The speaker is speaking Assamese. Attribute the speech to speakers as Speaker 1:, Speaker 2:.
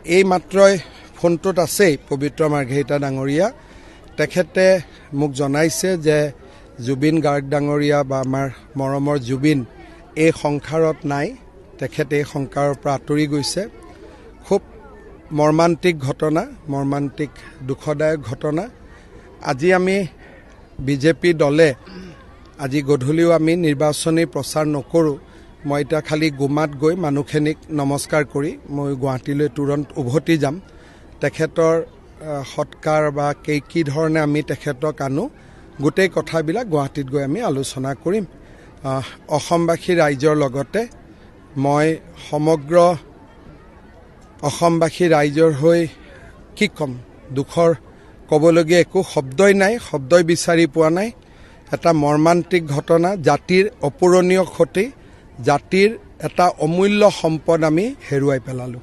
Speaker 1: এই মাত্ৰই ফোনটোত আছেই পবিত্ৰ মাৰ্ঘেৰিটা ডাঙৰীয়া, তেখেতে মোক জনাইছে যে জুবিন গাৰ্গ ডাঙৰীয়া বা আমাৰ মৰমৰ জুবিন এই সংসাৰত নাই, তেখেতে এই সংসাৰৰ পৰা আঁতৰি গৈছে। খুব মৰ্মান্তিক ঘটনা, মৰ্মান্তিক দুখদায়ক ঘটনা। আজি আমি বিজেপি দলে আজি গধূলিও আমি নিৰ্বাচনী প্ৰচাৰ নকৰোঁ। মই এতিয়া খালি গুমাত গৈ মানুহখিনিক নমস্কাৰ কৰি মই গুৱাহাটীলৈ তুৰন্ত উভতি যাম। তেখেতৰ সৎকাৰ বা কি ধৰণে আমি তেখেতক আনো, গোটেই কথাবিলাক গুৱাহাটীত গৈ আমি আলোচনা কৰিম। অসমবাসী ৰাইজৰ লগতে মই সমগ্ৰ অসমবাসী ৰাইজৰ হৈ কি ক'ম, দুখৰ ক'বলগীয়া একো শব্দই নাই, শব্দই বিচাৰি পোৱা নাই। এটা মৰ্মান্তিক ঘটনা, জাতিৰ অপূৰণীয় ক্ষতি, জাতিৰ এটা অমূল্য সম্পদ আমি হেৰুৱাই পেলালোঁ।